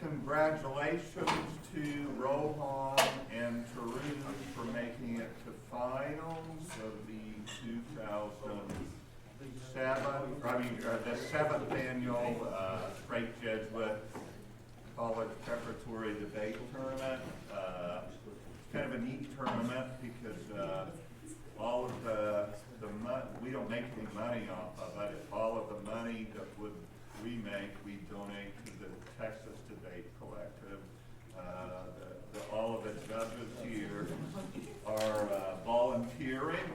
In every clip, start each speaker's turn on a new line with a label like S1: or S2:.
S1: Congratulations to Rohan and Tarun for making it to finals of the the 7th annual Strake Jesuit College Preparatory Debate Tournament. It's kind of a neat tournament because all of the money, we don't make any money off of it. All of the money that we make, we donate to the Texas Debate Collective. All of the judges here are volunteering,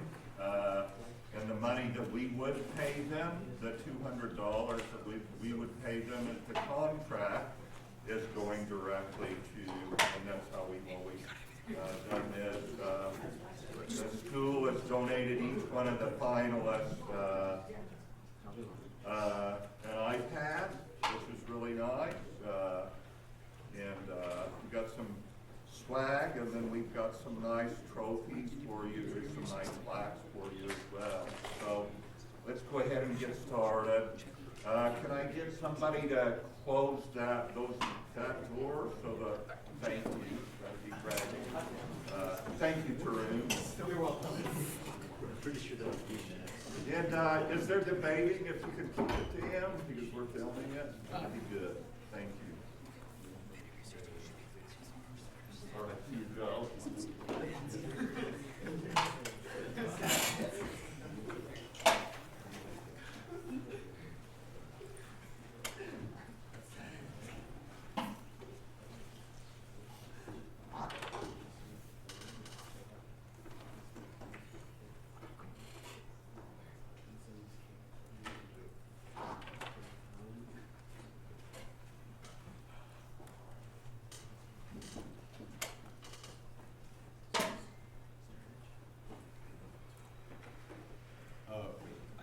S1: and the money that we would pay them, the $200 that we would pay them as the contract, is going directly to, and that's how we've always done this. The school has donated each one of the finalists an iPad, which is really nice, and we've got some swag, and then we've got some nice trophies for you. There's some nice plaques for you as well. So let's go ahead and get started. Can I get somebody to close that door so that, thank you, that'd be great. Thank you, Tarun.
S2: You're welcome. I'm pretty sure that would be next.
S1: And is there debating if you could keep it to him because we're filming it? That'd be good. Thank you. All right, here you go.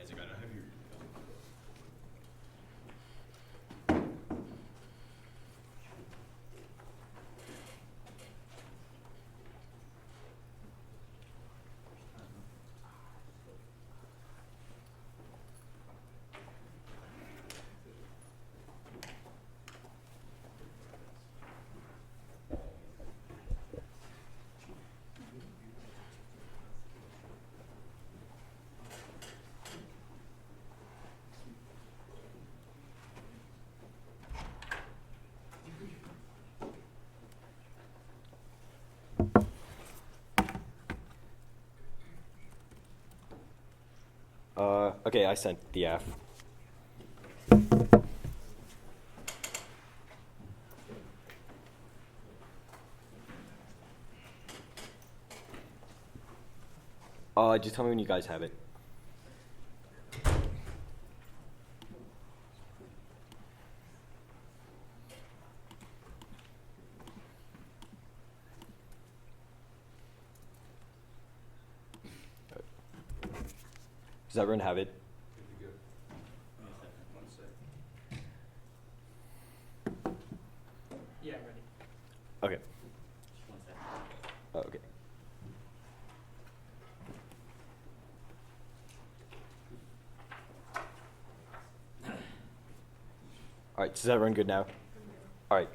S2: Isaac, I don't have your.
S3: Okay, I sent the F. Just tell me when you guys have it. Does everyone have it?
S2: Yeah, ready.
S3: Okay.
S2: Just 1 second.
S3: Okay. All right, is everyone good now? All right.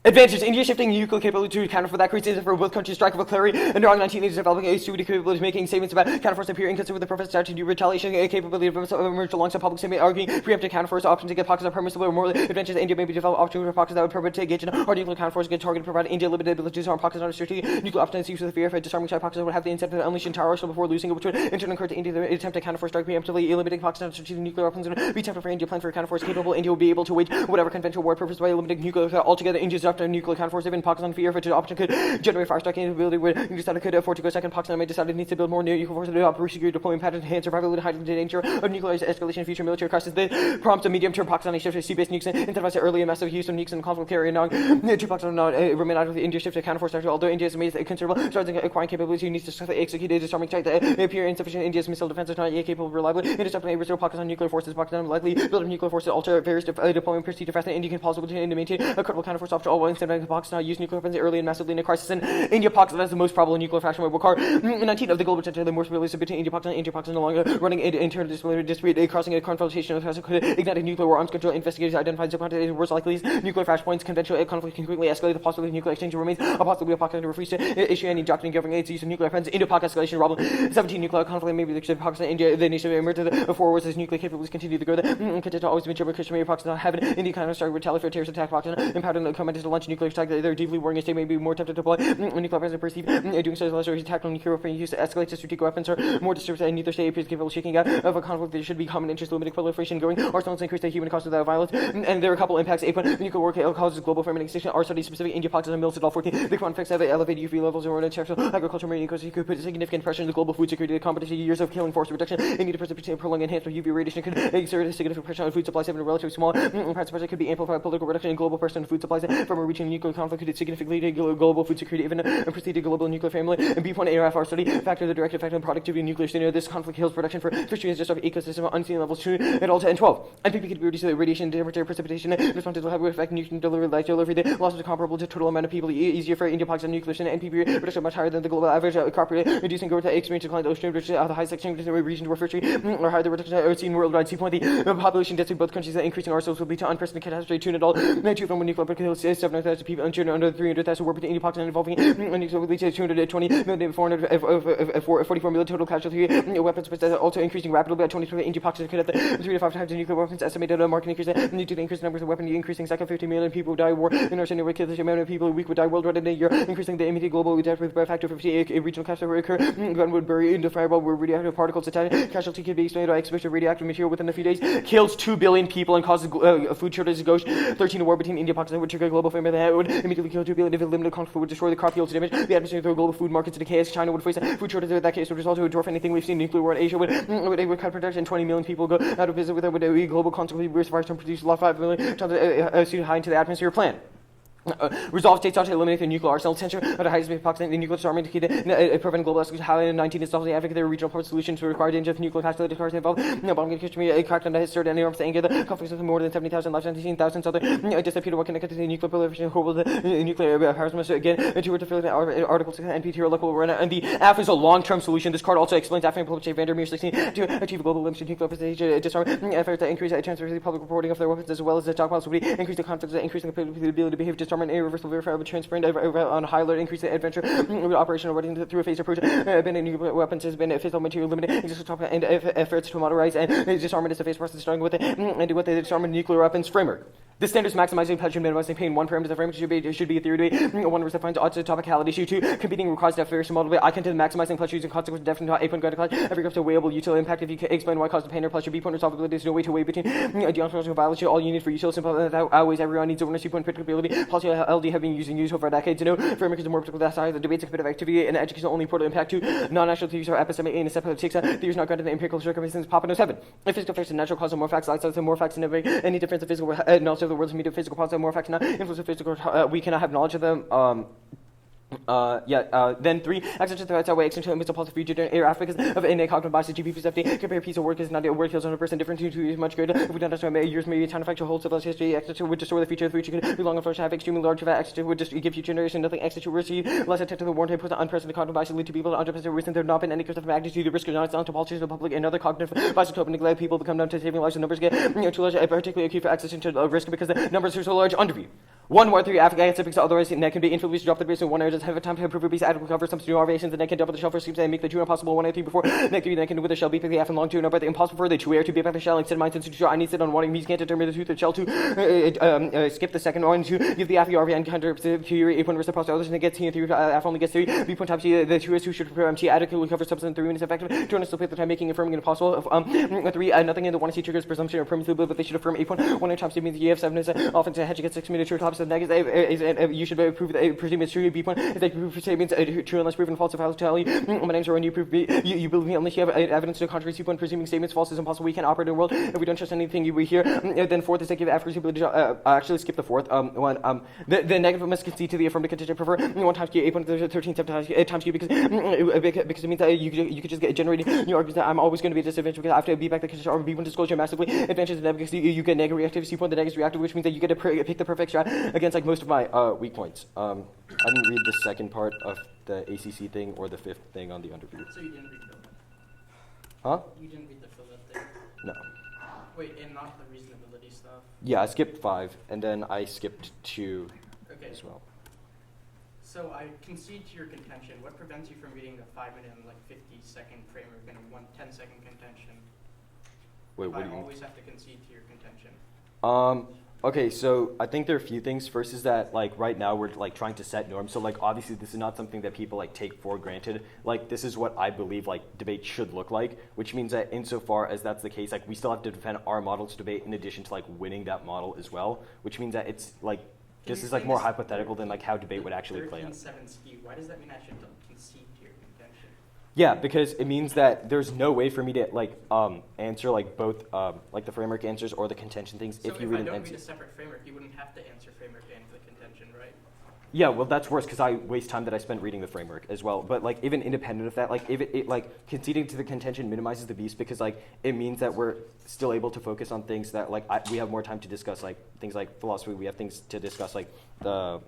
S3: Advantages: India shifting nuclear capability to counter for that creates incentive for both countries to strike with clarity, and drawing 1980s developing a suited capability, making statements about counterforce appear inconsistent with the purpose to do retaliation capability of emerged alongside public statement arguing preemptive counterforce options against pockets of permissible or moral advantages. India may be developed opportunities for pockets that would permit to engage in hard nuclear counterforce against target, provide India limited ability to disarm pockets under strategic nuclear options used with the fear of disarming side pockets that would have the incentive to unleash entire arsenal before losing it, which would in turn occur to India the attempt to counterforce strike preemptively, eliminating pockets under strategic nuclear options and be tempted for India plan for a counterforce capable. India will be able to wage whatever conventional war purpose by eliminating nuclear altogether. India's doctrine of nuclear counterforce in pockets on fear if the option could generate fire striking capability where you decided could afford to go second. Pakistan may decide it needs to build more nuclear forces to operate security deployment patterns, enhance survivability, heighten the danger of nuclear escalation in future military crisis. The prompt of medium-term Pakistani shift to sea-based nukes and incentivize the early and massive use of nukes and conflict carrying on. Two Pakistan not remain out of the India shift to counterforce structure, although India has made considerable strides in acquiring capabilities. It needs to execute a disarming strike that appear insufficient. India's missile defense is not yet capable of reliably intercepting a Pakistan nuclear forces. Pakistan likely build up nuclear forces to alter various deployment procedure fast and India can possibly to maintain a credible counterforce option all while instead of Pakistan used nuclear weapons early and massively in a crisis, and India Pakistan has the most probable nuclear faction war car. 19 of the global potential, the most realistic between India Pakistan no longer running internal dispute, crossing a confrontation of could ignite a nuclear war. Arms control investigators identified the quantity of worst likely nuclear flashpoints. Conventional conflict can quickly escalate. The possibility of nuclear exchange remains. A possibility of Pakistan to refuse to issue any doctrine governing its use of nuclear weapons. Indo-Pak escalation problem. 17 nuclear conflict may be the Pakistan, India, the nation emerged the 4 wars as nuclear capabilities continue to grow. The content always been German Kashmir, Pakistan have India kind of started retaliate for terrorist attack. Pakistan empowered and commanded to launch nuclear attack. They're deeply worrying a state may be more tempted to deploy nuclear weapons and perceive doing so as less tactical nuclear weapons use to escalate to strategic weapons or more disturbed and neither state appears capable of shaking out of a conflict. There should be common interest, limiting proliferation, growing arsenals, increase the human cost without violence. And there are a couple impacts. 8. Nuclear war causes global famine extinction. Our study specific India, Pakistan, and Mills at all 14. The common effects have elevated UV levels in textile, agriculture, marine ecosystem could put significant pressure on the global food security. The competition years of killing force reduction and need to precipitate prolonged enhancement of UV radiation could exert a significant pressure on food supplies. 7 relatively small parts of pressure could be amplified. Political reduction in global pressure on food supplies from a regional nuclear conflict could significantly global food security, even a preceded global nuclear family. And B1 ARFR study factor the direct effect on productivity of nuclear scenario. This conflict kills production for fisheries just off ecosystem unseen levels 2 and all to 12. NPP could reduce the radiation, temperature, precipitation, responses will have effect nuclear delivery, light delivery. The losses are comparable to total amount of people. Easier for India, Pakistan nuclear scenario. NPP reduction much higher than the global average. Copy reducing growth to experience decline ocean, which the highest section regions where fishery or higher the reduction are seen worldwide. C point the population density of both countries increasing ourselves will lead to unprecedented catastrophe. 2 and all. 2 from nuclear kills 700,000 people and children under 300,000 war between India, Pakistan involving nuclear will lead to 220 million, 444 million total casualty. Weapons but also increasing rapidly by 2020. India, Pakistan could have 3 to 5 times the nuclear weapons estimated market increase due to the increased numbers of weapons increasing. Second, 50 million people die war in our scenario kill the amount of people a week would die worldwide in a year, increasing the immediate global death rate by a factor of 50. A regional catastrophe would occur. Gun would bury into fireball where radioactive particles attack. Casualty could be explained by exposure to radioactive material within a few days. Kills 2 billion people and causes food shortages. Ghost 13 a war between India and Pakistan would trigger global famine that would immediately kill 2 billion if a limited conflict would destroy the crop yields, damage the atmosphere, throw global food markets into chaos. China would face a food shortage in that case would result to a dwarf anything we've seen. Nuclear war in Asia would cut production. 20 million people go out of business with a global consequence. We're survived to produce a lot 5 million tons high into the atmosphere plan. Resolve states ought to eliminate the nuclear arsenal censure at the highest rate of Pakistan. The nuclear disarmament to prevent global escalation. How in 19 installed the advocate their regional part solutions to require danger of nuclear facility cars involved. Bombing Kashmir cracked on the history and arms to anger the conflicts with more than 70,000 lives, 17,000 other disappeared what connected to the nuclear proliferation. Horrible the nuclear harassment again to fulfill the articles NPT local run and the AF is a long-term solution. This card also explains Afghan public Vandermeer 16 to achieve global limits to nuclear facility disarmament efforts to increase transparency public reporting of their weapons as well as the stockpiles would increase the confidence, increasing the ability to behave disarmament, irreversible verifiable transparent on high alert, increase the adventure operational running through a phase approach. Banning nuclear weapons has been physical material limited and efforts to modernize and disarmament is the phase process starting with it and with the disarmament nuclear weapons framework. The standards maximizing pleasure and minimizing pain. 1 parameter of the framework should be a theory to be 1 was defines odds to topicality issue. 2 competing requires definition model. I contend maximizing pleasure using consequence definite 8 point class. Every graph to weighable utility impact. If you can explain why cause the pain or pleasure. B point resolvability. There's no way to weigh between deontological violation. All you need for utility simple that outweighs everyone needs awareness. 2 point predictability. Policy LD have been used over decades. To know framework is more particular that side. The debates competitive activity and education only portal impact. 2 non-national theories are epistemic and separate takes. Theories not granted the empirical circumstances. Papa knows 7. If physical facts and natural cause of more facts, like more facts and any difference of physical knowledge of the world's medium physical cause of more facts not influence of physical we cannot have knowledge of them. Then 3 accidental threats outweigh accidental limits of positive future air because of innate cognitive bias. GPP's FD compare a piece of work is not a work kills 100% different to is much greater. If we don't understand years maybe time effect to hold civilized history. Accidental would destroy the future of the future could be long and flourish have extremely large effect. Accidental would just give future generation nothing. Accidental would receive less attention to the warrant put the unprecedented cognitive bias lead to people to 100% reason there not been any of magnitude the risk of not to politicians the public and other cognitive bias to open neglect people become known to saving lives and numbers get too large particularly acute for accidental risk because the numbers are so large underview. 1 more 3 Africa gets because otherwise net can be influenced drop the base in 1 area doesn't have a time to improve a base adequate cover some new variations and net can double the shell for schemes and make the 2 impossible 1 and 3 before net 3 net can with the shell be pick the F and long 2 but the impossible for the 2 air to be back the shell instead of mine since I need to sit on 1 means can't determine the truth of shell 2 skip the second 1 2 give the F RV and counter theory 8 point reciprocity others and it gets T and 3 F only gets 3 B point times T the 2 is 2 should prepare MT adequately cover substance 3 is effective 2 and still play the time making affirming impossible 3 nothing in the 1 C triggers presumption or permissible but they should affirm 8 point 1 times means the EF7 is often to hedge against 6 minute true tops of negative you should prove that presume it's true. B point is that proof statements true unless proven false. If I was to tell you my name's Rohan, you prove you believe me unless you have evidence to the contrary. C point presuming statements false is impossible. We can't operate in a world if we don't trust anything you hear. Then 4th is that give accuracy. Actually skip the 4th. The negative must concede to the affirmative contingent prefer 1 times Q 8 point 13 times Q because it means that you could just get generating new arguments that I'm always going to be a disadvantage because I have to be back the contingent or B1 disclosure massively advantages the negative because you get negative reactivity. C point the negative reactive which means that you get to pick the perfect strat against like most of my weak points. I didn't read the second part of the ACC thing or the fifth thing on the underview.
S4: So you didn't read Philip?
S3: Huh?
S4: You didn't read the Philip thing?
S3: No.
S4: Wait, and not the reasonability stuff?
S3: Yeah, I skipped 5, and then I skipped 2
S4: Okay.
S3: as well.
S4: So I concede to your contention. What prevents you from reading the 5-minute and like 50-second framework and a 10-second contention?
S3: Wait,
S4: If
S3: what
S4: I
S3: do you?
S4: always have to concede to your contention.
S3: Okay, so I think there are a few things. First is that like right now we're like trying to set norms. So like obviously this is not something that people like take for granted. Like this is what I believe like debate should look like, which means that insofar as that's the case, like we still have to defend our model to debate in addition to like winning that model as well, which means that it's like
S4: Can
S3: this
S4: you
S3: is like
S4: explain
S3: more
S4: this
S3: hypothetical than like how debate would actually play out.
S4: 13-7 skew. Why does that mean I should concede to your contention?
S3: Yeah, because it means that there's no way for me to like answer like both like the framework answers or the contention things
S4: So
S3: if you
S4: I
S3: read an
S4: don't
S3: answer.
S4: read a separate framework, you wouldn't have to answer framework and the contention, right?
S3: Yeah, well, that's worse because I waste time that I spent reading the framework as well. But like even independent of that, like if it like conceding to the contention minimizes the beast because like it means that we're still able to focus on things that like we have more time to discuss, like things like philosophy. We have things to discuss like the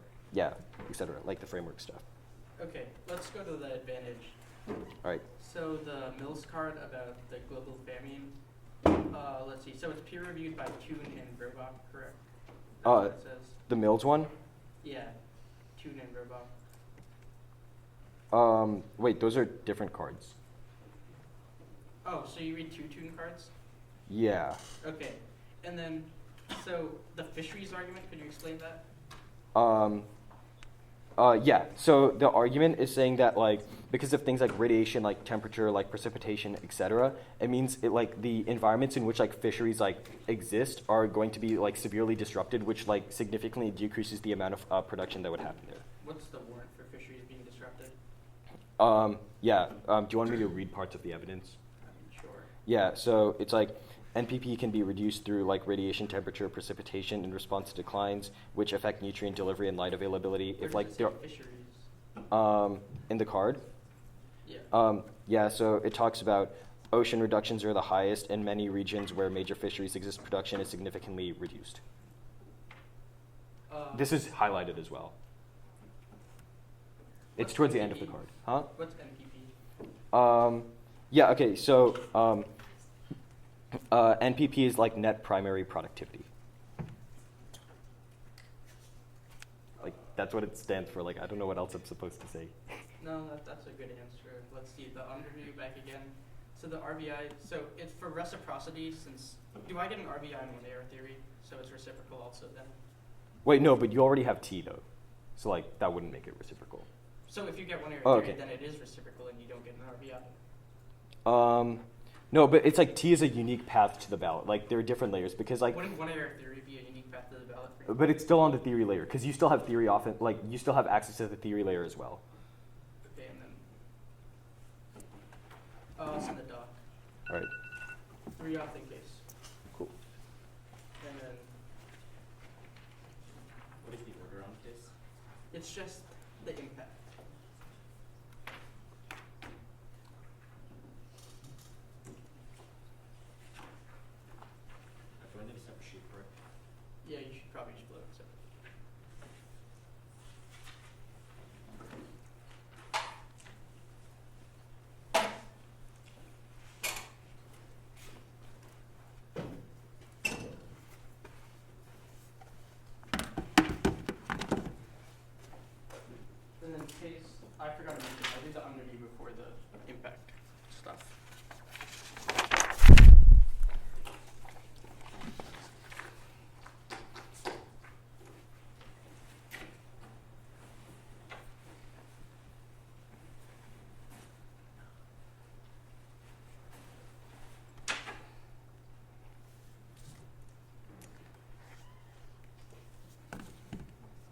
S3: etc. Like the framework stuff.
S4: Okay, let's go to the advantage.
S3: All right.
S4: So the Mills card about the global famine, let's see. So it's peer reviewed by Toon and Verbach, correct? That's what it says.
S3: The Mills one.
S4: Yeah, Toon and Verbach.
S3: Wait, those are different cards.
S4: Oh, so you read 2 Toon cards?
S3: Yeah.
S4: Okay, and then so the fisheries argument. Could you explain that?
S3: Yeah, so the argument is saying that like because of things like radiation, like temperature, like precipitation, etc., it means it like the environments in which like fisheries like exist are going to be like severely disrupted, which like significantly decreases the amount of production that would happen there.
S4: What's the warrant for fisheries being disrupted?
S3: Yeah, do you want me to read parts of the evidence?
S4: Sure.
S3: Yeah, so it's like NPP can be reduced through like radiation, temperature, precipitation in response to declines, which affect nutrient delivery and light availability.
S4: Where
S3: If
S4: does
S3: like
S4: it
S3: there,
S4: say fisheries?
S3: in the card,
S4: Yeah.
S3: yeah, so it talks about ocean reductions are the highest in many regions where major fisheries exist. Production is significantly reduced. This is highlighted as well. It's
S4: What's
S3: towards the end of the
S4: NPP?
S3: card, huh?
S4: What's NPP?
S3: Yeah, okay, so NPP is like net primary productivity. Like, that's what it stands for. Like, I don't know what else I'm supposed to say.
S4: No, that's a good answer. Let's see the underview back again. So the RBI, so it's for reciprocity since, do I get an RBI in one error theory? So it's reciprocal also then?
S3: Wait, no, but you already have T though. So like, that wouldn't make it reciprocal.
S4: So if you get one error
S3: Oh,
S4: theory,
S3: okay.
S4: then it is reciprocal and you don't get an RBI.
S3: No, but it's like T is a unique path to the ballot. Like, there are different layers because like,
S4: Wouldn't one error theory be a unique path to the ballot for you?
S3: but it's still on the theory layer because you still have theory often, like you still have access to the theory layer as well.
S4: Okay, and then, it's in the doc.
S3: All right,
S4: 3 off the case.
S3: cool.
S4: And then
S2: What is the order on this?
S4: it's just the impact.
S2: Do I need a separate sheet for it?
S4: Yeah, you should probably just blow it. So. And then case, I forgot to mention, I did the underview before the impact stuff.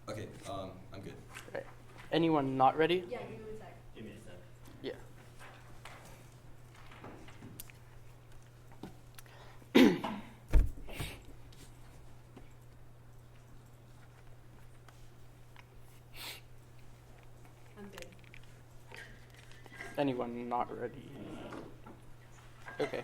S3: Okay, I'm good.
S4: Right. Anyone not ready?
S5: Yeah, give me a sec.
S2: Give me a sec.
S4: Yeah.
S5: I'm good.
S4: Anyone not ready? Okay.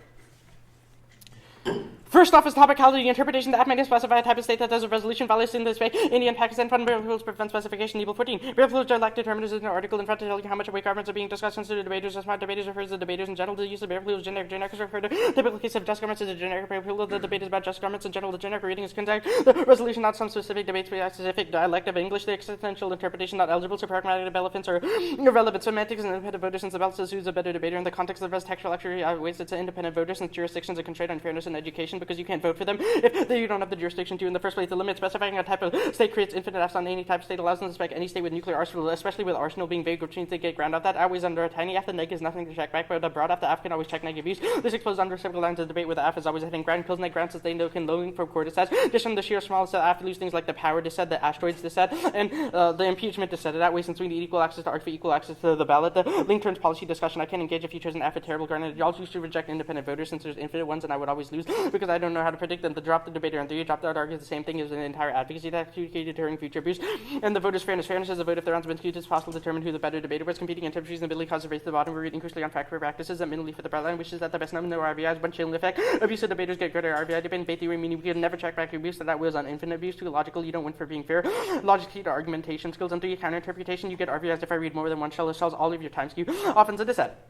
S4: First off is topicality interpretation. The app may specify a type of state that does a resolution violation in this way. India and Pakistan fundamental rules prevent specification. Evil 14. Rebuttal are like determiners in an article in front to tell you how much awake arguments are being discussed considered debaters. As smart debaters refers to debaters in general. The use of rebuttal is generic. Generic is referred to typical case of just governments is a generic rebuttal. The debate is about just governments in general. The generic reading is contact. The resolution not some specific debates by a specific dialect of English. The existential interpretation not eligible. So pragmatic developments or irrelevant semantics and independent voters since the balance is who's a better debater in the context of the textual actually outweighs its independent voters since jurisdictions are constrained on fairness and education because you can't vote for them if you don't have the jurisdiction to in the first place. The limit specifying a type of state creates infinite Fs on any type of state allows them to spec any state with nuclear arsenal, especially with arsenal being vague, which means they get ground out. That always under a tiny F. The neg is nothing to check back, but a broad F, the F can always check negative use. This exposes under several lines of debate where the F is always hitting ground. Pills neg ground since they know can loading from cortices. Just from the sheer smallest of F, lose things like the power disset, the asteroids disset, and the impeachment disset. That way, since we need equal access to ARC for equal access to the ballot, the link turns policy discussion. I can't engage if you chose an F a terrible granted. You also should reject independent voters since there's infinite ones and I would always lose because I don't know how to predict them. The drop the debater and 3 drop the argue the same thing as an entire advocacy tactic deterring future abuse. And the voters' fairness. Fairness is a vote if the rounds have been skewed, it's possible to determine who the better debater was. Competing interpretations and ability causes a race to the bottom. We're reading crucially on factory practices that minimally for the broad line, which is that the best number no RBIs, one chilling effect. Abusive debaters get good at RBI debate theory, meaning we can never check back abuse, so that was on infinite abuse. 2 logical, you don't win for being fair. Logically to argumentation skills. And 3 counter interpretation, you get RBIs if I read more than one shell. It solves all of your time skew. Often a disset.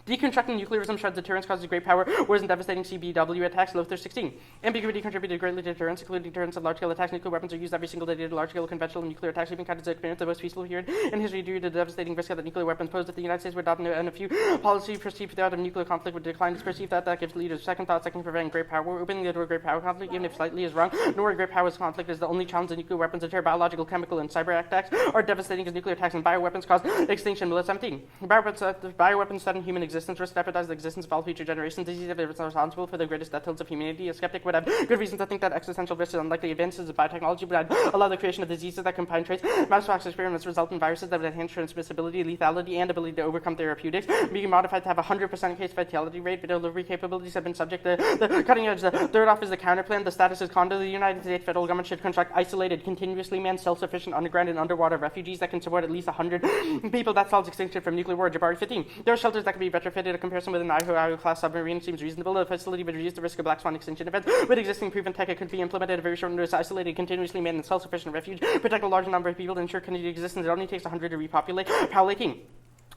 S4: Deconstructing nuclearism shreds deterrence, causes great power, whereas in devastating CBW attacks, Lothar 16. Ambiguity contributed greatly to deterrence, including deterrence of large-scale attacks. Nuclear weapons are used every single day to large-scale conventional nuclear attacks. Even kind of experience the most peaceful period in history due to the devastating risk that nuclear weapons pose. If the United States would adopt a few policy perceived threat of nuclear conflict would decline. It's perceived that gives leaders second thoughts that can prevent great power. Opening the door to great power conflict, even if slightly is wrong, nor a great powers conflict is the only challenge that nuclear weapons deter. Biological, chemical, and cyber attacks are devastating as nuclear attacks and bioweapons cause extinction. Bullet 17. Bioweapons threaten human existence, risk jeopardize the existence of all future generations. Disease is responsible for the greatest death tolls of humanity. A skeptic would have good reason to think that existential risk is unlikely. Advances of biotechnology would allow the creation of diseases that combine traits. Mousebox experiments result in viruses that would enhance transmissibility, lethality, and ability to overcome therapeutics. Being modified to have a 100% case fatality rate, but delivery capabilities have been subject to the cutting edge. The third off is the counterplan. The status is condo. The United States federal government should construct isolated, continuously manned, self-sufficient underground and underwater refugees that can support at least 100 people. That solves extinction from nuclear war. Jabari 15. There are shelters that can be retrofitted. A comparison with an Idaho class submarine seems reasonable. The facility would reduce the risk of black swan extinction events. With existing proven tech, it could be implemented at very short notice, isolated, continuously manned, and self-sufficient refuge. Protect a large number of people to ensure continued existence. It only takes 100 to repopulate. Powell 18.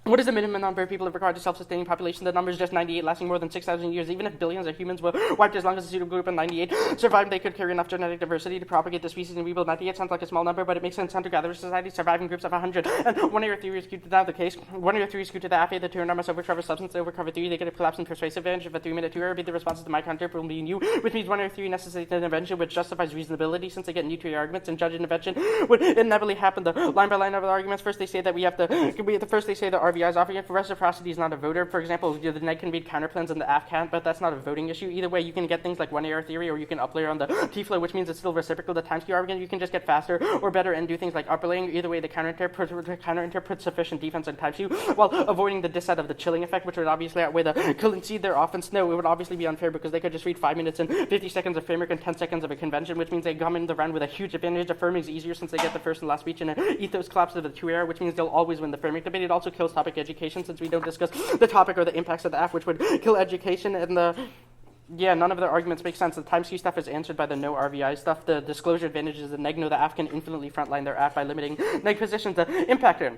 S4: What is the minimum number of people required to self-sustaining population? The number is just 98, lasting more than 6,000 years. Even if billions of humans were wiped as long as the pseudo group of 98 survived, they could carry enough genetic diversity to propagate the species and rebuild. 98 sounds like a small number, but it makes sense. Hunter-gatherer society surviving groups of 100. And one of your theories skewed to that the case. One of your theories skewed to the AFA, the two enormous overcover substance, the overcover theory. They get a collapse in persuasive advantage of a 3-minute tour. Be the responses to my counter will be new, which means one of your theory necessitates an intervention which justifies reasonability since they get nuclear arguments and judge intervention would inevitably happen. The line by line of the arguments. First, they say that we have to. First, they say the RBI is offering it for reciprocity is not a voter. For example, the neg can read counterplans and the AF can't, but that's not a voting issue. Either way, you can get things like one-error theory, or you can uplayer on the T-flow, which means it's still reciprocal. The time skew argument, you can just get faster or better and do things like uplaying. Either way, the counter-interprets sufficient defense and time skew, while avoiding the disset of the chilling effect, which would obviously outweigh the killing seed. They're often snow. It would obviously be unfair because they could just read 5 minutes and 50 seconds of framework and 10 seconds of a convention, which means they come in the round with a huge advantage. Affirming is easier since they get the first and last speech, and an ethos collapse of the two-error, which means they'll always win the framework debate. It also kills topic education since we don't discuss the topic or the impacts of the app, which would kill education. And none of their arguments make sense. The time skew stuff is answered by the no RVI stuff. The disclosure advantages of the neg. No, the app can infinitely frontline their app by limiting neg positions. The impactor.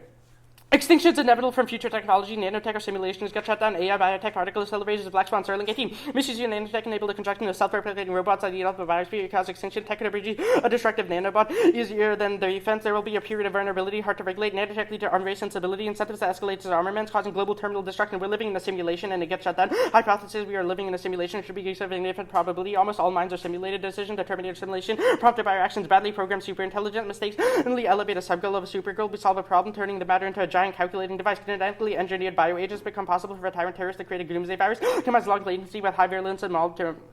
S4: Extinction is inevitable from future technology. Nanotech or simulations get shut down. AI, biotech, particle accelerators, black swan, Starlink 18. Misuse of nanotech enable the construction of self-replicating robots that eat up the virus period cause extinction. Tech could abridge a destructive nanobot easier than the defense. There will be a period of vulnerability, hard to regulate. Nanotech lead to armed race instability, incentives that escalate to armaments, causing global terminal destruction. We're living in a simulation and it gets shut down. Hypothesis: we are living in a simulation. It should be given significant probability. Almost all minds are simulated. Decision to terminate simulation prompted by our actions. Badly programmed, super intelligent mistakes only elevate a subgoal of a supergoal. We solve a problem, turning the matter into a giant calculating device. Genetically engineered bioagents become possible for a tyrant terrorist to create a doomsday virus. Commands long latency with high virulence and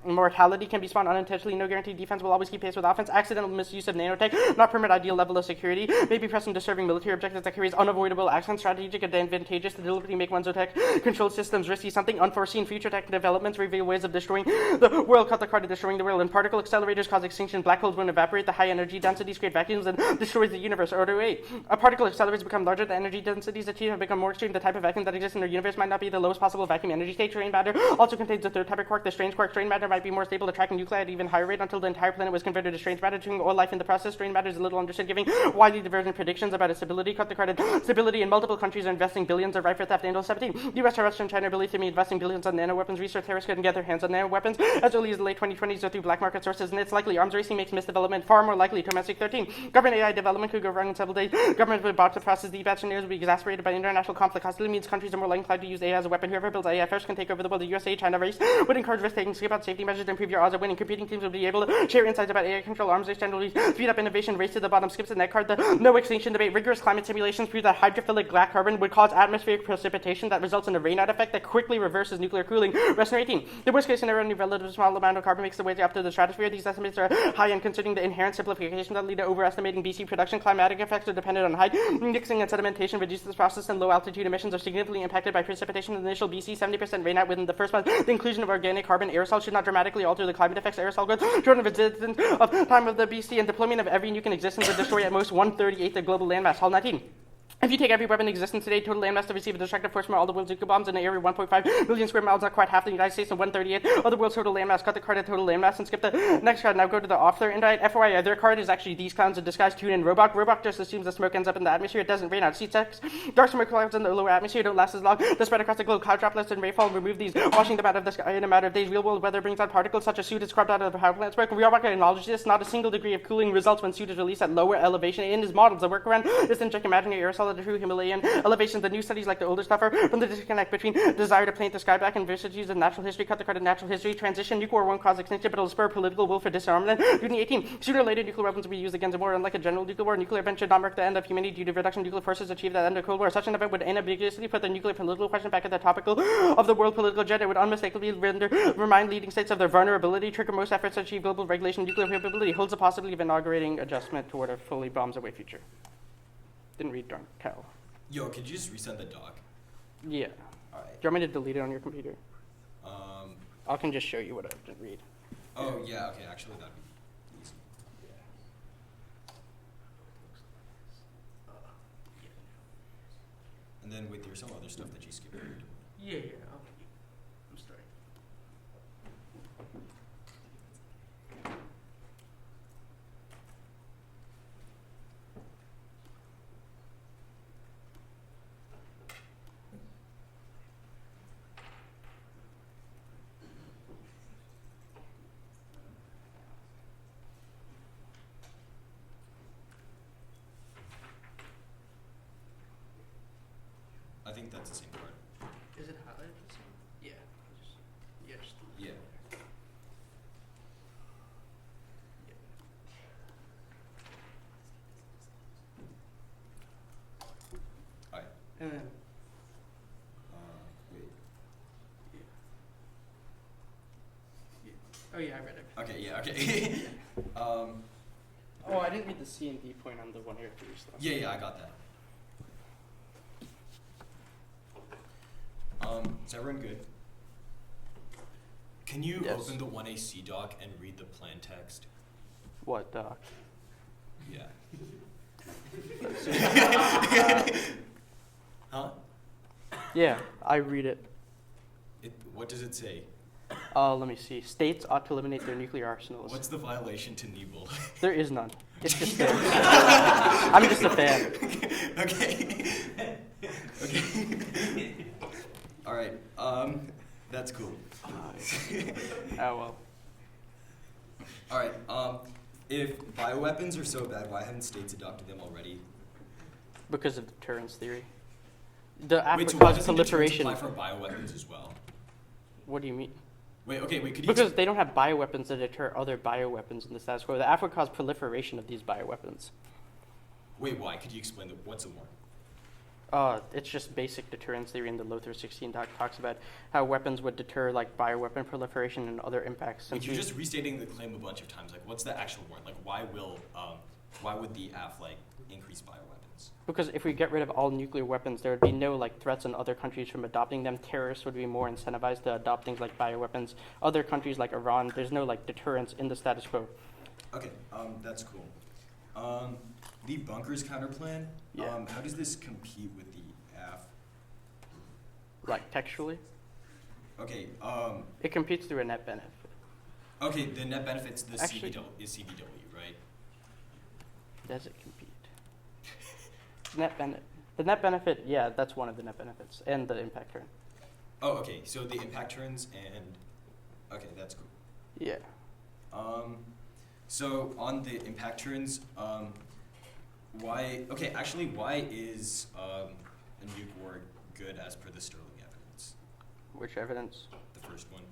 S4: mortality can be spawned unintentionally. No guarantee defense will always keep pace with offense. Accidental misuse of nanotech not permit ideal level of security. May be present to serving military objectives that carries unavoidable actions. Strategic and advantageous to deliberately make one's own tech controlled systems risky. Something unforeseen. Future tech developments reveal ways of destroying the world. Cut the card to destroying the world. And particle accelerators cause extinction. Black holes won't evaporate. The high energy densities create vacuums and destroys the universe. Order 8. A particle accelerates become larger. The energy weapon cities achieve have become more extreme. The type of vacuum that exists in our universe might not be the lowest possible vacuum energy state. Strange matter also contains a third type of quark, the strange quark. Strange matter might be more stable, attracting nuclei at an even higher rate until the entire planet was converted to strange matter, turning all life in the process. Strange matter is a little understood, giving widely divergent predictions about its stability. Cut the credit. Stability in multiple countries are investing billions of right for theft. Angel 17. U.S., Russia, and China are believed to be investing billions on nano weapons. Research terrorists couldn't get their hands on nano weapons as early as the late 2020s or through black market sources, and it's likely arms racing makes misdevelopment far more likely. Domestic 13. Government AI development could go wrong in several days. Government would bot to process the batch scenarios would be exacerbated by international conflict. Hostility means countries are more likely to use AI as a weapon. Whoever builds AI first can take over the world. The USA China race would encourage risk taking, skip out safety measures, to improve your odds of winning. Competing teams would be able to share insights about AI control, arms race generally, speed up innovation, race to the bottom, skips the net card, the no extinction debate. Rigorous climate simulations prove that hydrophilic black carbon would cause atmospheric precipitation that results in a rainout effect that quickly reverses nuclear cooling. Lesson 18. The worst case scenario, a relatively small amount of carbon makes the way up to the stratosphere. These estimates are high end considering the inherent simplification that lead to overestimating BC production. Climatic effects are dependent on high mixing and sedimentation, reduce this process, and low altitude emissions are significantly impacted by precipitation. In the initial BC, 70% rainout within the first month. The inclusion of organic carbon aerosol should not dramatically alter the climate effects. Aerosol growth, short of resistance of time of the BC, and deployment of every nuke in existence would destroy at most 1/38 of global landmass. Hull 19. If you take every weapon in existence today, total landmass to receive a destructive force from all the world's nuclear bombs in an area 1.5 million square miles, not quite half the United States, and 1/38 of the world's total landmass. Cut the card at total landmass and skip the next card. Now go to the author invite. FYI, their card is actually these clowns in disguise, Tune and Robot. Robot just assumes the smoke ends up in the atmosphere. It doesn't rain out. C-Tex. Dark smoke clouds in the lower atmosphere don't last as long. They spread across the globe. Cloud droplets and rainfall remove these, washing them out of the sky in a matter of days. Real world weather brings out particles such as soot is scrubbed out of the power plant smoke. Robot acknowledges this. Not a single degree of cooling results when soot is released at lower elevation. In his models, the workaround is to inject imaginary aerosol at the true Himalayan elevations. The new studies, like the older suffer from the disconnect between desire to paint the sky black and vicissitudes of natural history. Cut the card of natural history. Transition. Nuclear war won't cause extinction, but it'll spur political will for disarmament. 2018. Sooner or later, nuclear weapons will be used against the war. Unlike a general nuclear war, nuclear event should not mark the end of humanity due to reduction of nuclear forces achieved at the end of Cold War. Such an event would unambiguously put the nuclear political question back at the topical of the world political agenda. It would unmistakably remind leading states of their vulnerability, trigger most efforts to achieve global regulation. Nuclear capability holds the possibility of inaugurating adjustment toward a fully bombs-away future. Didn't read darn Carroll.
S5: Yo, could you just resend the doc?
S4: Yeah.
S5: Alright.
S4: Do you want me to delete it on your computer? I can just show you what I didn't read.
S5: Oh, yeah, okay, actually, that'd be easy. And then, wait, there's some other stuff that you skipped.
S4: Yeah. I'm sorry.
S5: I think that's the same part.
S4: Is it highlighted? Yeah. Yes.
S5: Yeah. Alright.
S4: And then,
S5: Wait.
S4: oh yeah, I read it.
S5: Okay, yeah, okay.
S4: Oh, I didn't read the C and D point on the 1A or 2 stuff.
S5: Yeah, I got that. Is everyone good? Can you
S4: Yes.
S5: open the 1AC doc and read the plan text?
S4: What, doc?
S5: Yeah. Huh?
S4: Yeah, I read it.
S5: What does it say?
S4: Let me see. States ought to eliminate their nuclear arsenals.
S5: What's the violation to Nebel?
S4: There is none. It's just there. I'm just a fan.
S5: Okay. Okay. All right. That's cool.
S4: Oh well.
S5: All right. If bioweapons are so bad, why haven't states adopted them already?
S4: Because of deterrence theory. The
S5: Wait,
S4: Africa
S5: so why
S4: cause
S5: doesn't deterrence
S4: proliferation.
S5: apply for bioweapons as well?
S4: What do you mean?
S5: Wait, could you?
S4: Because they don't have bioweapons that deter other bioweapons in the status quo. The Africa cause proliferation of these bioweapons.
S5: Wait, why? Could you explain what's the more?
S4: It's just basic deterrence theory, and the Lothar 16 doc talks about how weapons would deter like bioweapon proliferation and other impacts.
S5: Wait, you're just restating the claim a bunch of times. Like, what's the actual warrant? Like, why would the AF increase bioweapons?
S4: Because if we get rid of all nuclear weapons, there would be no like threats on other countries from adopting them. Terrorists would be more incentivized to adopt things like bioweapons. Other countries like Iran, there's no like deterrence in the status quo.
S5: Okay, that's cool. The bunkers counter plan.
S4: Yeah.
S5: How does this compete with the AF?
S4: Like textually,
S5: Okay.
S4: it competes through a net benefit.
S5: Okay. The net benefits the
S4: Actually-
S5: CBW, right?
S4: Does it compete? The net benefit, yeah, that's one of the net benefits, and the impact turn.
S5: Oh, okay. So the impact turns and okay, that's cool.
S4: Yeah.
S5: So on the impact turns, why? Okay, actually, why is a nuke war good as per the Sterling evidence?
S4: Which evidence?
S5: The first one.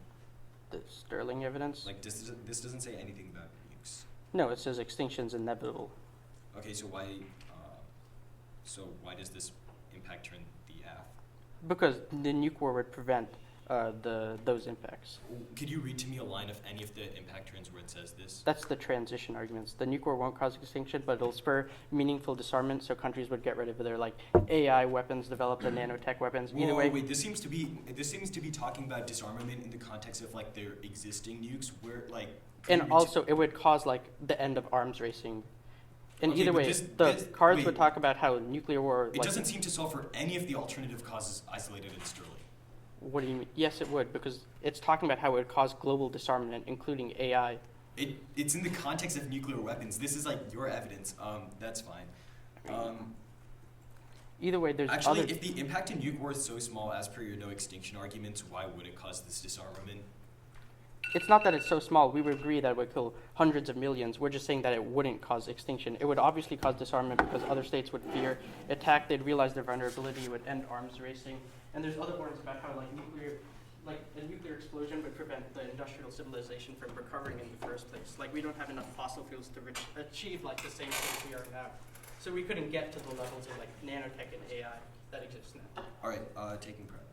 S4: The Sterling evidence?
S5: Like this doesn't say anything about nukes.
S4: No, it says extinction's inevitable.
S5: Okay, so why? Why does this impact turn the AF?
S4: Because the nuke war would prevent those impacts.
S5: Could you read to me a line of any of the impact turns where it says this?
S4: That's the transition arguments. The nuke war won't cause extinction, but it'll spur meaningful disarmament, so countries would get rid of their AI weapons, develop the nanotech weapons. Either way,
S5: Wait, this seems to be talking about disarmament in the context of their existing nukes, where could
S4: and
S5: you read
S4: also it would cause the end of arms racing. And
S5: Okay,
S4: either
S5: but
S4: way,
S5: this-
S4: the
S5: this-
S4: cards
S5: wait.
S4: would talk about how nuclear war.
S5: It doesn't seem to solve for any of the alternative causes isolated in Sterling.
S4: What do you mean? Yes, it would, because it's talking about how it would cause global disarmament, including AI.
S5: It's in the context of nuclear weapons. This is your evidence. That's fine.
S4: Either way, there's
S5: Actually,
S4: other.
S5: if the impact in nuke war is so small as per your no extinction arguments, why would it cause this disarmament?
S4: It's not that it's so small. We would agree that it would kill hundreds of millions. We're just saying that it wouldn't cause extinction. It would obviously cause disarmament because other states would fear attack. They'd realize their vulnerability. It would end arms racing. And there's other warnings about how a nuclear explosion would prevent the industrial civilization from recovering in the first place. We don't have enough fossil fuels to achieve the same things we are now. So we couldn't get to the levels of nanotech and AI that exist now.
S5: All right, taking prep.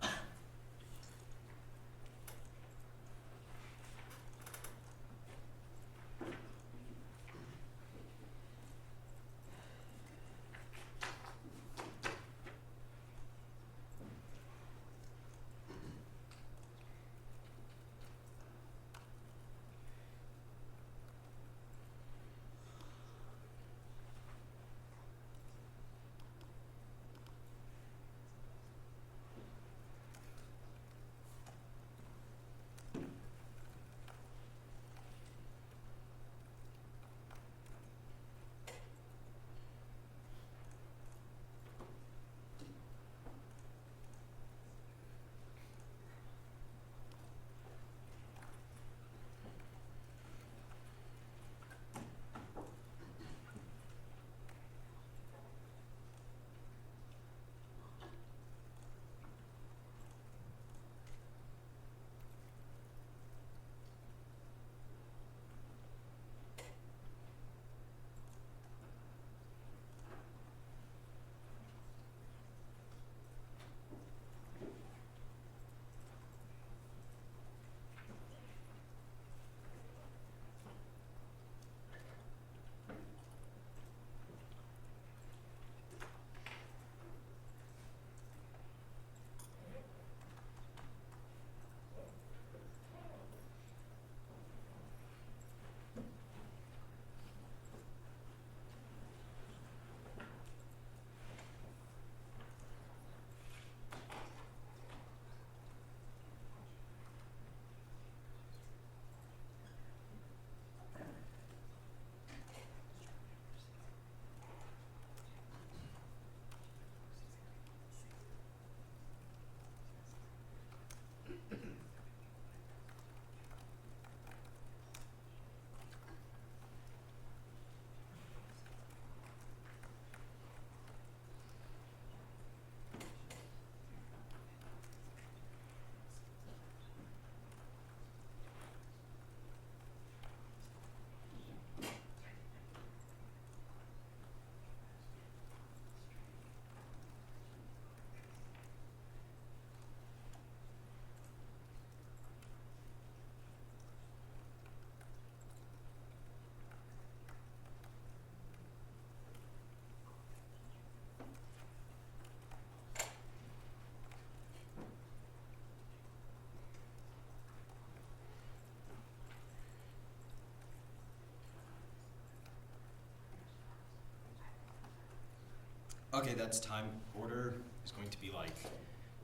S5: Okay, that's time order is going to be like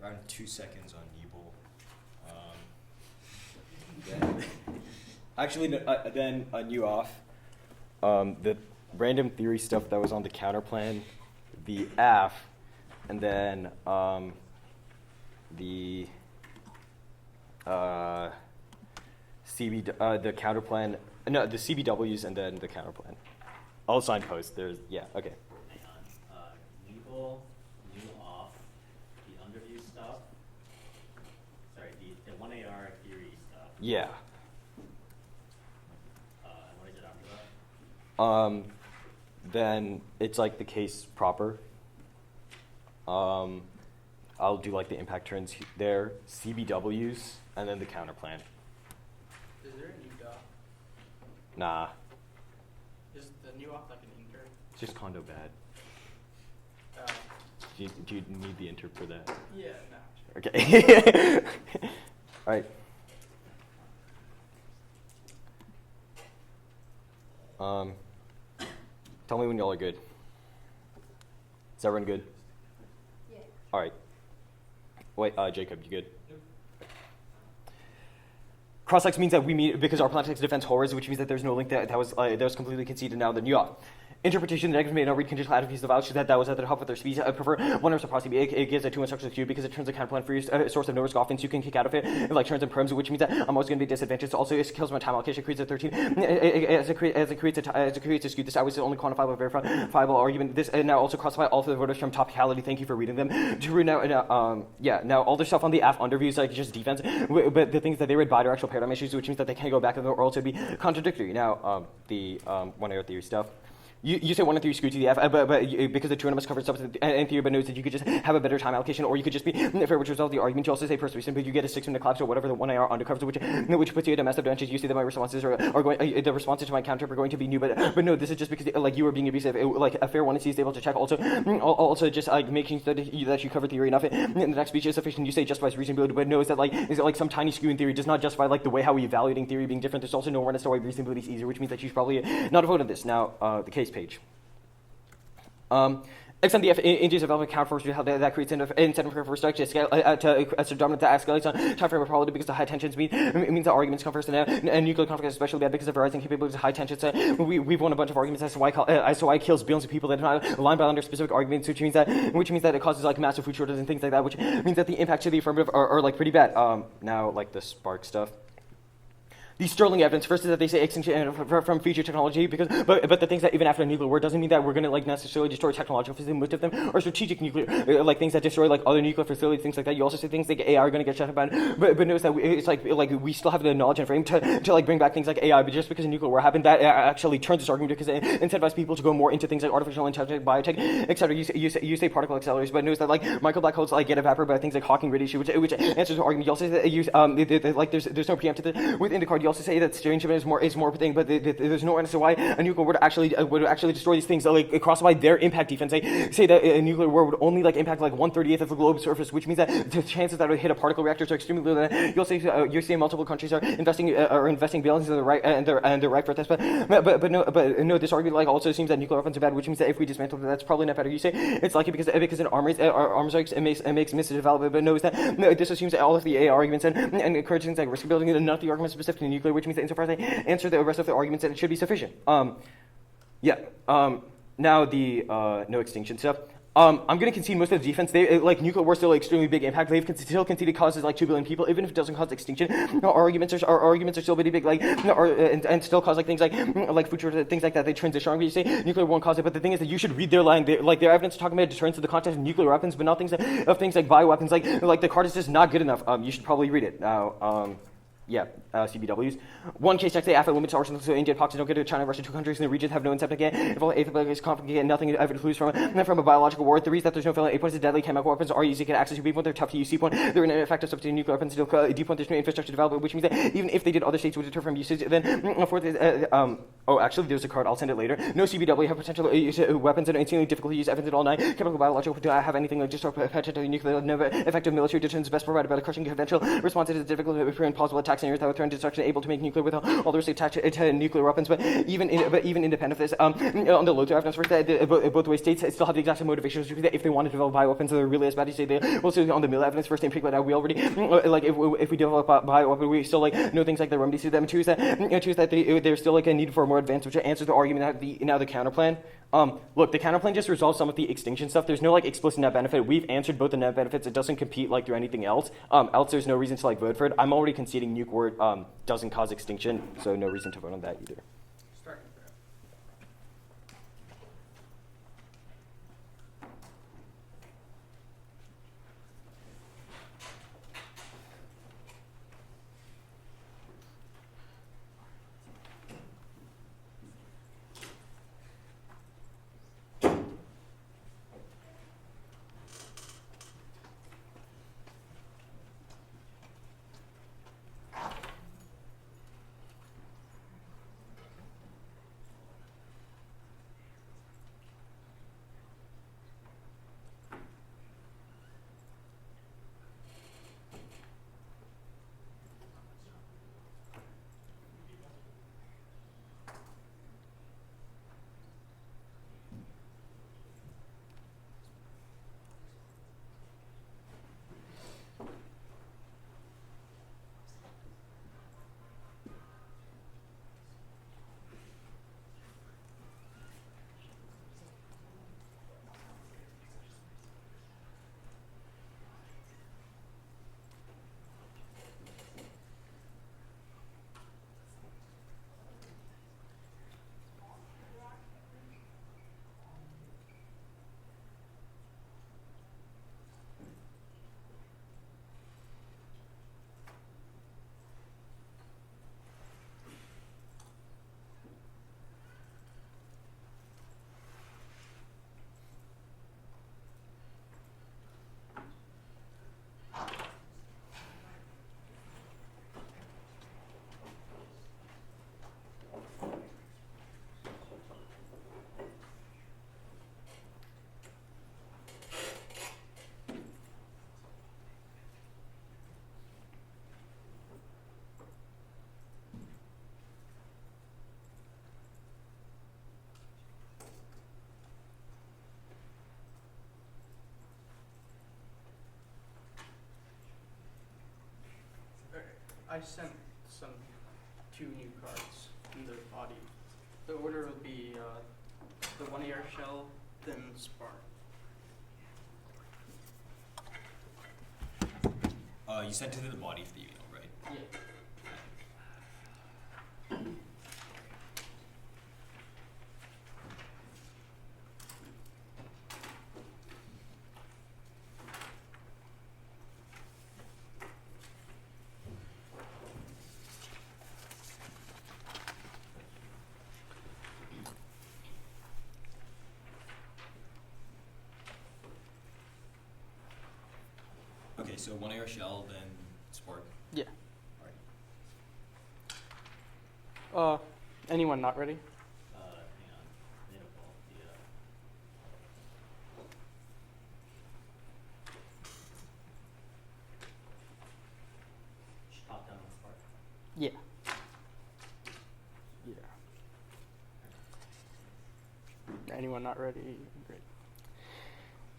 S5: around 2 seconds on Nebel. Then actually, no, then a new off. The random theory stuff that was on the counterplan, the AF, and then the the counterplan. No, the CBWs and then the counterplan. I'll signpost. There's okay.
S2: Hang on. Nebel, new off, the underview stuff. Sorry, the 1AR theory stuff.
S5: Yeah.
S2: And what is it after that?
S5: Then it's like the case proper. I'll do like the impact turns there, CBWs, and then the counterplan.
S4: Is there a new doc?
S5: Nah,
S4: Is the new off like an inter?
S5: it's just condo bad. Do you need the inter for that?
S4: Yeah, no.
S5: Okay. All right. Tell me when y'all are good. Is everyone good?
S6: Yeah.
S5: All right. Wait, Jacob, you good? Cross-lex means that we meet because our plan text defense horrors, which means that there's no link that was completely conceded now the new op. Interpretation, the negative may not read conditional attitudes, the voucher that was at the help with their speech. I prefer one reciprocity. It gives a 2 instructions queue because it turns the counterplan free source of no risk offense you can kick out of it, like turns and prims, which means that I'm always going to be disadvantaged. Also, it kills my time allocation, creates a 13. As it creates a skew, this was the only quantifiable, verifiable argument. This now also classify all of the voters from topicality. Thank you for reading them. Now all their stuff on the AF underviews like just defense, but the things that they read bidirectional paradigm issues, which means that they can't go back and or also be contradictory. Now the one air theory stuff. You say 1 and 3 skew to the F, but because the 2 of us covered stuff in theory, but notes that you could just have a better time allocation, or you could just be fair, which results the argument. You also say persuasion, but you get a 6-minute collapse or whatever the 1 AR undercovers, which puts you at a messed up advantage. You say that my responses are going, the responses to my counter are going to be new, but no, this is just because like you were being abusive. Like a fair 1 and C is able to check. Also just like making sure that you cover theory enough. In the next speech is sufficient. You say justifies reasonability, but knows that like is it like some tiny skew in theory does not justify like the way how we evaluating theory being different. There's also no awareness to why reasonability is easier, which means that you should probably not vote on this. Now the case page. Extend the injuries of account for that creates an incentive for Strake to dominant that escalates on time frame of probability because the high tensions means the arguments come first and nuclear conflict is especially bad because of rising capabilities of high tensions. We've won a bunch of arguments as to why it kills billions of people that are not aligned by under specific arguments, which means that it causes like massive food shortages and things like that, which means that the impacts to the affirmative are like pretty bad. Now like the spark stuff. The sterling evidence first is that they say extinction from future technology but the things that even after a nuclear war doesn't mean that we're going to like necessarily destroy technological facilities. Most of them are strategic nuclear, like things that destroy like other nuclear facilities, things like that. You also say things like AI are going to get shut down, but notice that it's like we still have the knowledge and frame to like bring back things like AI, but just because a nuclear war happened, that actually turns this argument because it incentivizes people to go more into things like artificial intelligence, biotech, etc. You say particle accelerators, but notice that like micro black holes like get evaporated by things like Hawking radiation, which answers the argument. You also say that like there's no preemptive within the card. You also say that strange event is more thing, but there's no answer why a nuclear war would actually destroy these things like crossify their impact defense. They say that a nuclear war would only like impact like 1/38 of the globe's surface, which means that the chances that it would hit a particle reactor are extremely low. You say multiple countries are investing billions in the right and they're right for this, but no, this argument like also seems that nuclear weapons are bad, which means that if we dismantle them, that's probably not better. You say it's lucky because in arms race it makes missive development, but knows that this assumes that all of the AI arguments and encourages things like risk building and none of the arguments specific to nuclear, which means that insofar as they answer the rest of the arguments that it should be sufficient. Now the no extinction stuff. I'm going to concede most of the defense. Like nuclear war still extremely big impact. They've still conceded causes like 2 billion people, even if it doesn't cause extinction. Our arguments are still pretty big, like and still cause like things like food shortage, things like that. They transition. You say nuclear won't cause it, but the thing is that you should read their line. Their evidence talking about deterrence in the context of nuclear weapons, but not things like bioweapons. Like the card is just not good enough. You should probably read it now. CBWs. One case check, say after limits arsenals so India and Pakistan don't get to China and Russia, 2 countries in the region have no incentive again. If all 8th is conflict again, nothing ever to lose from a biological war. The reason that there's no failing 8 points of deadly chemical weapons are easy to get access to. B point, they're tough to use. C point, they're an effective substitute nuclear weapons. D point, there's no infrastructure development, which means that even if they did, other states would deter from usage. Then fourth is actually there's a card. I'll send it later. No CBW have potential weapons that are insanely difficult to use. Evidence at all 9. Chemical biological do I have anything like just potential nuclear? No effective military deterrence best provided by the crushing conventional response to the difficult and plausible attack scenarios that would self-threatened destruction, able to make nuclear with all the risks attached to nuclear weapons. But even independent of this, on the low evidence first, both ways states still have the exact same motivations if they want to develop bioweapons. They're really as bad as they also on the middle evidence first. And pick that out. We already if we develop bioweapons, we still know things like the remedies to them. Two is that there's still a need for a more advanced, which answers the argument that the counterplan. Look, the counterplan just resolves some of the extinction stuff. There's no explicit net benefit. We've answered both the net benefits. It doesn't compete through anything else. Else there's no reason to vote for it. I'm already conceding nuke war doesn't cause extinction, so no reason to vote on that either.
S4: I sent two new cards in the body. The order will be the 1AR shell, then Spark.
S6: You sent it to the body for the email, right?
S4: Yeah.
S6: Okay, so 1AR shell, then Spark.
S4: Yeah.
S6: Alright.
S4: Anyone not ready?
S2: Hang on. Need a ball. Yeah. Just top down on Spark.
S4: Yeah. Yeah. Anyone not ready? Great.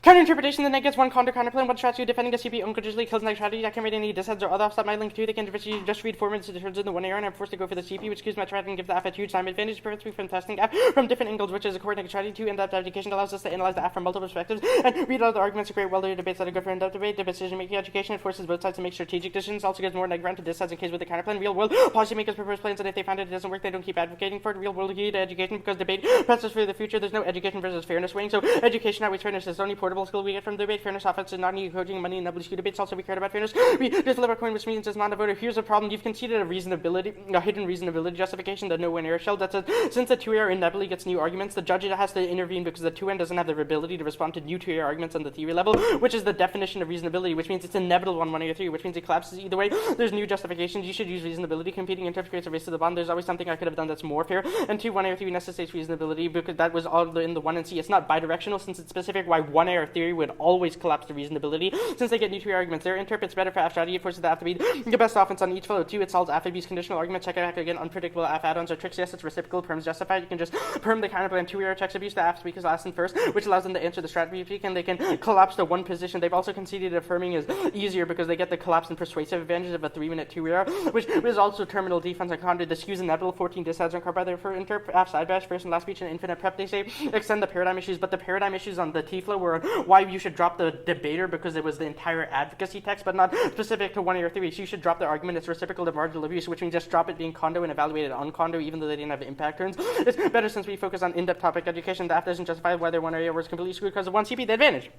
S4: Counter-interpretation, the net gets one counter-counterplan, one strategy defending a CP unconsciously kills next strategy. I can read any disheads or other offset my link to. They can just read 4 minutes to turns in the 1AR, and I'm forced to go for the CP, which gives my strategy and gives the app a huge time advantage. Prevents me from testing app from different angles, which is a coordinated strategy. 2 in-depth education allows us to analyze the app from multiple perspectives and read all the arguments to create well-layered debates that are good for in-depth debate. The decision-making education, it forces both sides to make strategic decisions. Also gives more neg ground to disheads in case with the counterplan. Real-world policymakers propose plans, and if they find it doesn't work, they don't keep advocating for it. Real-world key to education because debate presses for the future. There's no education versus fairness weighing, so education outweighs fairness is the only portable skill we get from debate. Fairness offense is not new coaching money in WSQ debates. Also, we cared about fairness. We deliver coin, which means it's not a voter. Here's the problem: you've conceded a hidden reasonability justification that no one air shell. That says since the 2AR inevitably gets new arguments, the judge has to intervene because the 2N doesn't have the ability to respond to new 2AR arguments on the theory level, which is the definition of reasonability, which means it's inevitable on 1A or 3, which means it collapses either way. There's new justifications. You should use reasonability. Competing interest creates a race to the bottom. There's always something I could have done that's more fair. And 2, 1A or 3 necessitates reasonability because that was all in the 1 and C. It's not bidirectional since it's specific why 1A 1AR theory would always collapse the reasonability since they get new theory arguments. Their interprets better for AF strategy. It forces the AF to be the best offense on each flow. 2, it solves AF abuse conditional argument. Check it out again. Unpredictable AF add-ons or tricks. Yes, it's reciprocal. Perms justified. You can just perm the counterplan 2AR checks abuse. The AF speak is last and first, which allows them to answer the strategy peak, and they can collapse to one position. They've also conceded affirming is easier because they get the collapse and persuasive advantage of a 3-minute 2AR, which is also terminal defense and counter. The skews inevitable 14 disheads on by their interp AF side bash first and last speech and infinite prep. They say extend the paradigm issues, but the paradigm issues on the T flow were why you should drop the debater because it was the entire advocacy text, but not specific to one of your theories. You should drop the argument. It's reciprocal to marginal abuse, which means just drop it being condo and evaluate it on condo, even though they didn't have impact turns. It's better since we focus on in-depth topic education. The AF doesn't justify whether one area was completely screwed because of one CP. The advantage.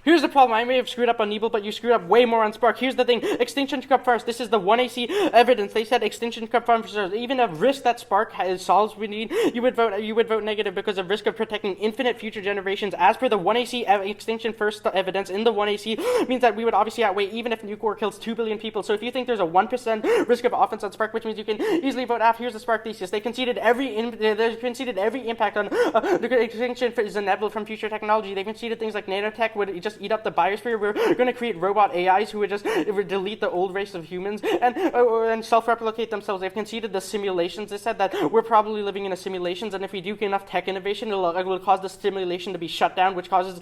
S4: Here's the problem. I may have screwed up on Nebel, but you screwed up way more on Spark. Here's the thing. Extinction should come first. This is the 1AC evidence. They said extinction should come first. Even a risk that Spark solves we need, you would vote negative because of risk of protecting infinite future generations. As per the 1AC extinction first evidence in the 1AC means that we would obviously outweigh even if nuke war kills 2 billion people. So if you think there's a 1% risk of offense on Spark, which means you can easily vote AF, here's the Spark thesis. They conceded every impact on the extinction is inevitable from future technology. They conceded things like nanotech would just eat up the biosphere. We're going to create robot AIs who would just delete the old race of humans and self-replicate themselves. They've conceded the simulations. They said that we're probably living in a simulations, and if we do enough tech innovation, it will cause the simulation to be shut down, which causes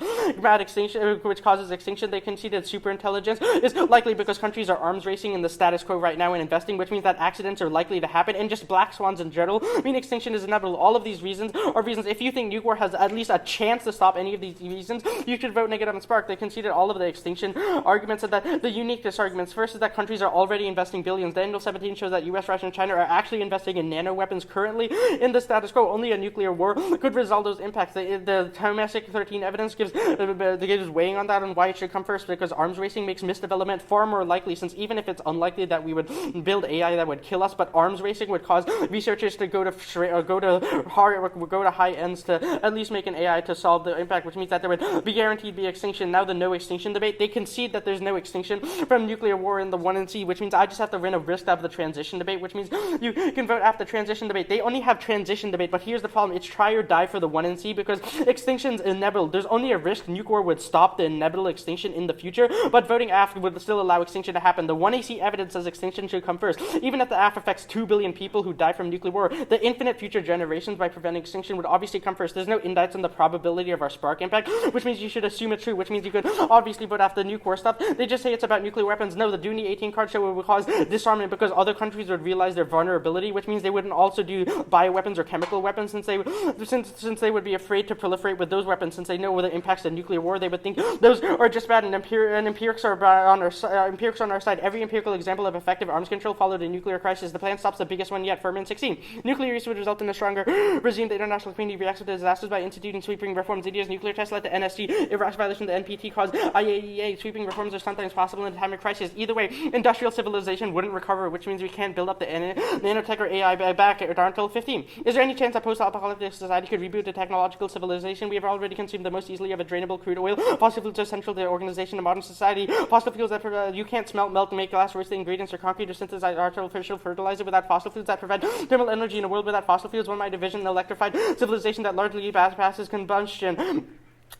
S4: extinction. They conceded superintelligence is likely because countries are arms racing in the status quo right now and investing, which means that accidents are likely to happen, and just black swans in general mean extinction is inevitable. All of these reasons are reasons. If you think nuke war has at least a chance to stop any of these reasons, you should vote negative on Spark. They conceded all of the extinction arguments and that the uniqueness arguments. First is that countries are already investing billions. The annual 17 shows that US, Russia, and China are actually investing in nano weapons currently in the status quo. Only a nuclear war could resolve those impacts. The domestic 13 evidence gives weighing on that and why it should come first, because arms racing makes misdevelopment far more likely, since even if it's unlikely that we would build AI that would kill us, but arms racing would cause researchers to go to high ends to at least make an AI to solve the impact, which means that there would be guaranteed be extinction. Now the no extinction debate, they concede that there's no extinction from nuclear war in the 1 and C, which means I just have to run a risk of the transition debate, which means you can vote after transition debate. They only have transition debate, but here's the problem. It's try or die for the 1 and C because extinction's inevitable. There's only a risk nuke war would stop the inevitable extinction in the future, but voting after would still allow extinction to happen. The 1AC evidence says extinction should come first. Even if the AF affects 2 billion people who die from nuclear war, the infinite future generations by preventing extinction would obviously come first. There's no indices on the probability of our Spark impact, which means you should assume it's true, which means you could obviously vote after nuke war stuff. They just say it's about nuclear weapons. No, the Dooney 18 card show would cause disarmament because other countries would realize their vulnerability, which means they wouldn't also do bioweapons or chemical weapons since they would be afraid to proliferate with those weapons since they know where the impacts of nuclear war. They would think those are just bad, and empirics are on our side. Every empirical example of effective arms control followed a nuclear crisis. The plan stops the biggest one yet, Furman 16. Nuclear use would result in a stronger regime. The international community reacts to disasters by instituting sweeping reforms. India's nuclear test led to NSG. Iraq's violation of the NPT caused IAEA. Sweeping reforms are sometimes possible in a time of crisis. Either way, industrial civilization wouldn't recover, which means we can't build up the nanotech or AI back until 15. Is there any chance that post-apocalyptic society could reboot the technological civilization? We have already consumed the most easily of a drainable crude oil. Fossil fuels are central to the organization of modern society. Fossil fuels that you can't smelt, melt, and make glass, roast the ingredients or concrete or synthesize artificial fertilizer without fossil fuels that provide thermal energy in a world without fossil fuels. One might envision an electrified civilization that largely passes combustion.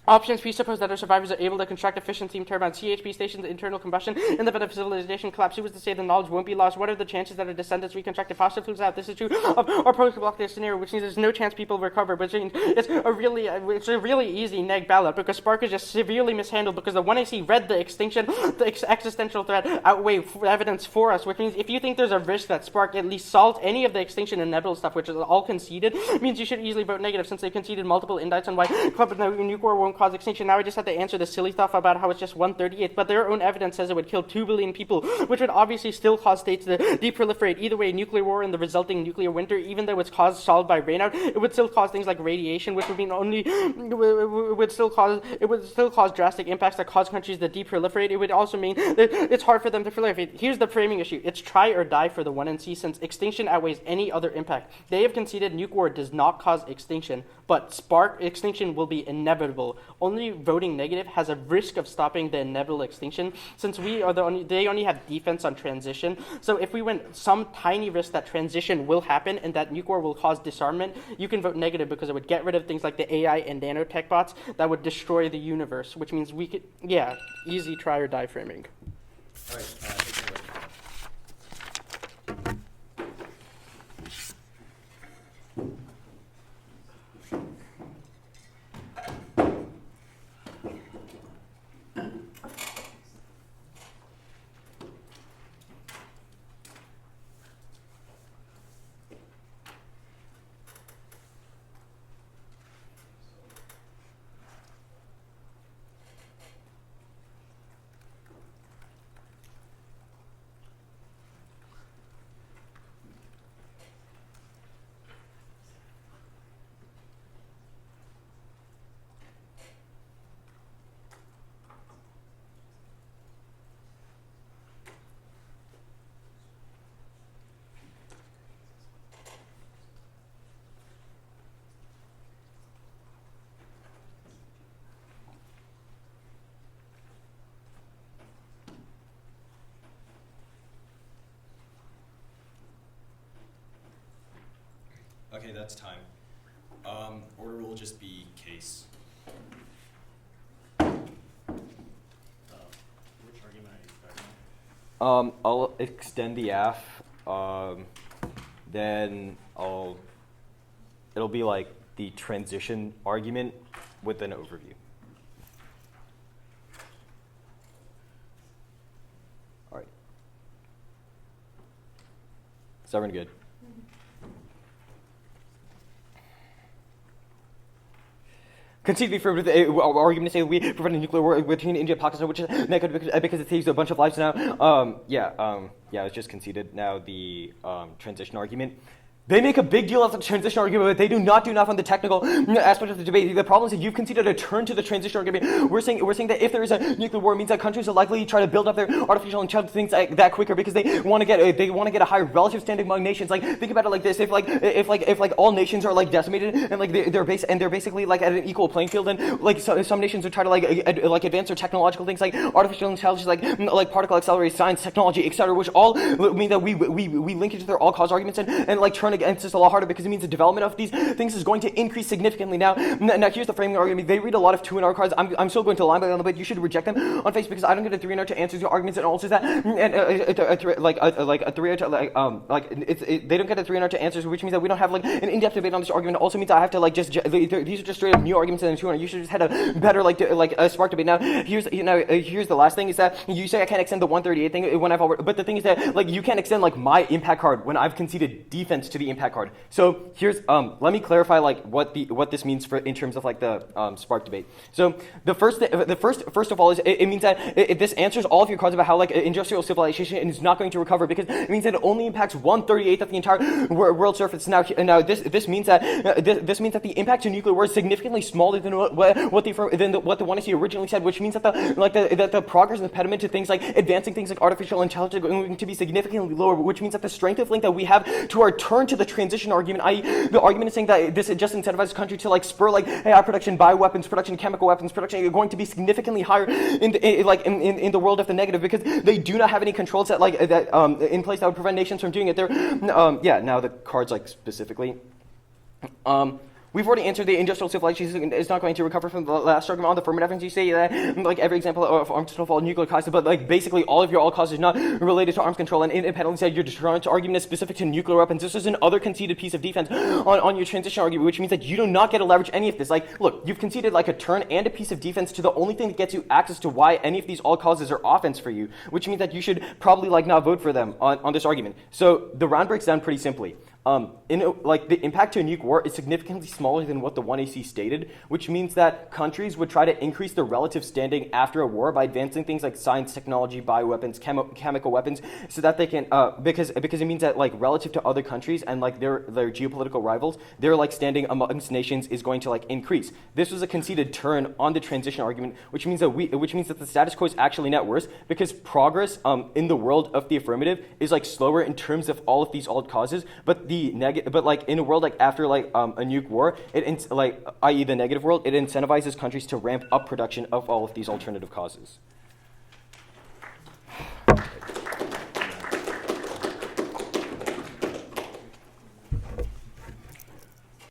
S4: Options presuppose that our survivors are able to construct efficient steam turbines, CHP stations, internal combustion. In the event of civilization collapse, who is to say the knowledge won't be lost? What are the chances that our descendants reconstruct fossil fuels out? This is true of our post-apocalyptic scenario, which means there's no chance people recover. But it's a really easy neg ballot because Spark is just severely mishandled because the 1AC read the extinction, the existential threat outweigh evidence for us, which means if you think there's a risk that Spark at least solved any of the extinction inevitable stuff, which is all conceded, means you should easily vote negative since they conceded multiple indices on why nuke war won't cause extinction. Now I just have to answer the silly stuff about how it's just 1/38, but their own evidence says it would kill 2 billion people, which would obviously still cause states to deproliferate. Either way, nuclear war and the resulting nuclear winter, even though it's solved by rainout, it would still cause things like radiation, which would mean it would still cause drastic impacts that cause countries to deproliferate. It would also mean that it's hard for them to proliferate. Here's the framing issue. It's try or die for the 1 and C since extinction outweighs any other impact. They have conceded nuke war does not cause extinction, but Spark extinction will be inevitable. article, only voting negative has a risk of stopping the inevitable extinction, since they only have defense on transition. So if we win some tiny risk that transition will happen and that nuke war will cause disarmament, you can vote negative because it would get rid of things like the AI and nanotech bots that would destroy the universe, which means we could, easy try or die framing.
S6: All right. Take care. Okay, that's time. Order will just be case.
S2: Which argument are you starting with?
S5: I'll extend the aff. Then it'll be like the transition argument with an overview. All right. Is everyone good? Concede the affirmative argument to say we prevent a nuclear war between India and Pakistan, which is negative because it saves a bunch of lives now. It's just conceded. Now the transition argument. They make a big deal of the transition argument, but they do not do enough on the technical aspect of the debate. The problem is that you've conceded a turn to the transition argument. We're saying that if there is a nuclear war, it means that countries are likely to try to build up their artificial intelligence things that quicker because they want to get a higher relative standing among nations. Like think about it like this: if all nations are like decimated and like they're basically like at an equal playing field, and like some nations would try to like advance their technological things like artificial intelligence, like particle accelerated science, technology, etc., which all mean that we link it to their all cause arguments and like turn against us a lot harder because it means the development of these things is going to increase significantly. Now here's the framing argument. They read a lot of 2 and R cards. I'm still going to line by line, but you should reject them on face because I don't get a 3 and R to answer your arguments and also that they don't get a 3 and R to answers, which means that we don't have like an in-depth debate on this argument. It also means I have to like these are just straight up new arguments and 2 and R. You should just had a better a spark debate. Now here's the last thing is that you say I can't extend the 138 thing when I've already, but the thing is that like you can't extend like my impact card when I've conceded defense to the impact card. So here's let me clarify like what this means for in terms of like the spark debate. So the first of all is it means that this answers all of your cards about how like industrial civilization is not going to recover because it means that it only impacts 1/38 of the entire world surface. Now this means that the impact to nuclear war is significantly smaller than what the 1AC originally said, which means that the progress and impediment to things like advancing things like artificial intelligence are going to be significantly lower, which means that the strength of link that we have to our turn to the transition argument, i.e. the argument is saying that this just incentivizes countries to like spur like AI production, bioweapons production, chemical weapons production are going to be significantly higher in the world of the negative because they do not have any controls that in place that would prevent nations from doing it. Now the cards like specifically. We've already answered the industrial civilization is not going to recover from the last argument on the affirmative evidence. You say that like every example of arms control fall nuclear causes, but like basically all of your all causes not related to arms control and independently said your deterrence argument is specific to nuclear weapons. This is another conceded piece of defense on your transition argument, which means that you do not get to leverage any of this. Like, look, you've conceded like a turn and a piece of defense to the only thing that gets you access to why any of these all causes are offense for you, which means that you should probably like not vote for them on this argument. So the round breaks down pretty simply. The impact to a nuke war is significantly smaller than what the 1AC stated, which means that countries would try to increase their relative standing after a war by advancing things like science, technology, bioweapons, chemical weapons, so that they can because it means that like relative to other countries and like their geopolitical rivals, their like standing amongst nations is going to like increase. This was a conceded turn on the transition argument, which means that the status quo is actually not worse because progress in the world of the affirmative is like slower in terms of all of these alt causes, but the negative, but like in a world like after like a nuke war, i.e. the negative world, it incentivizes countries to ramp up production of all of these alternative causes.